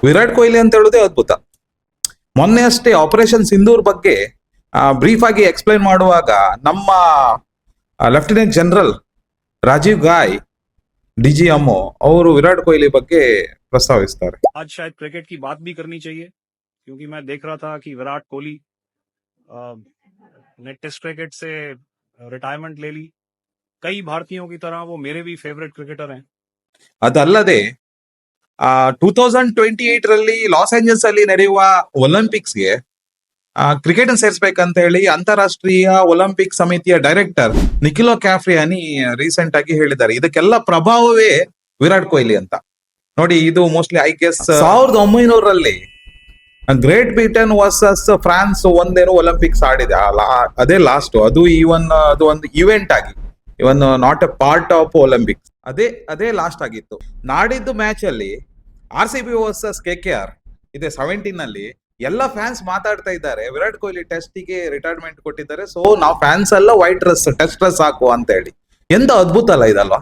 ವಿರಾಟ್ ಕೊಹ್ಲಿ ಅಂತ ಹೇಳುದೇ ಅದ್ಭುತ. ಮೊನ್ನೆ ಅಷ್ಟೇ ಆಪರೇಷನ್ ಸಿಂಧೂರ್ ಬಗ್ಗೆ ಬ್ರೀಫ್ ಆಗಿ ಎಕ್ಸ್ಪ್ಲೈನ್ ಮಾಡುವಾಗ ನಮ್ಮ ಲೆಫ್ಟಿನೆಂಟ್ ಜನರಲ್ ರಾಜೀವ್ ಗಾಯ್ DGMO ಅವರು ವಿರಾಟ್ ಕೊಹ್ಲಿ ಬಗ್ಗೆ ಪ್ರಸ್ತಾವಿಸ್ತಾರೆ. आज शायद क्रिकेट की बात भी करनी चाहिए, क्योंकि मैं देख रहा था कि विराट कोहली ने टेस्ट क्रिकेट से रिटायरमेंट ले ली. कई भारतीयों की तरह वो मेरे भी फेवरेट क्रिकेटर हैं. ಅದಲ್ಲದೆ 2028 ರಲ್ಲಿ ಲಾಸ್ ಏಂಜಲ್ಸ್ ಅಲ್ಲಿ ನಡೆಯುವ ಒಲಿಂಪಿಕ್ಸ್ಗೆ ಕ್ರಿಕೆಟ್ ಸೇರಿಸಬೇಕಂತ ಹೇಳಿ ಅಂತಾರಾಷ್ಟ್ರೀಯ ಒಲಿಂಪಿಕ್ ಸಮಿತಿಯ ಡೈರೆಕ್ಟರ್ ನಿಖಿಲೋ ಕ್ಯಾಫ್ರಿಯಾನಿ ರೀಸೆಂಟ್ ಆಗಿ ಹೇಳಿದ್ದಾರೆ. ಇದಕ್ಕೆಲ್ಲ ಪ್ರಭಾವವೇ ವಿರಾಟ್ ಕೊಹ್ಲಿ ಅಂತ. ನೋಡಿ, ಇದು ಮೋಸ್ಟ್ಲಿ ಐ ಗೆಸ್ 1900ರಲ್ಲಿ ಗ್ರೇಟ್ ಬ್ರಿಟನ್ ವರ್ಸಸ್ ಫ್ರಾನ್ಸ್ ಒಂದೇನೋ ಒಲಿಂಪಿಕ್ಸ್ ಆಡಿದೆ, ಅದೇ ಲಾಸ್ಟ್. ಅದು ಅದು ಒಂದು ಇವೆಂಟ್ ಆಗಿ, even not a part of Olympics, ಅದೇ ಲಾಸ್ಟ್ ಆಗಿತ್ತು. ನಾಡಿದ್ದು ಮ್ಯಾಚ್ ಅಲ್ಲಿ RCB ವರ್ಸಸ್ KKR ಇದೆ 17 ನಲ್ಲಿ ಎಲ್ಲ ಫ್ಯಾನ್ಸ್ ಮಾತಾಡ್ತಾ ಇದ್ದಾರೆ, ವಿರಾಟ್ ಕೊಹ್ಲಿ ಟೆಸ್ಟಿಗೆ ರಿಟೈರ್ಮೆಂಟ್ ಕೊಟ್ಟಿದ್ದಾರೆ, ಸೊ ನಾವು ಫ್ಯಾನ್ಸ್ ಎಲ್ಲ ವೈಟ್ ಡ್ರೆಸ್ ಟೆಸ್ಟ್ ಡ್ರೆಸ್ ಹಾಕುವ ಅಂತ ಹೇಳಿ. ಎಂತ ಅದ್ಭುತ ಅಲ್ಲ ಇದಲ್ವಾ?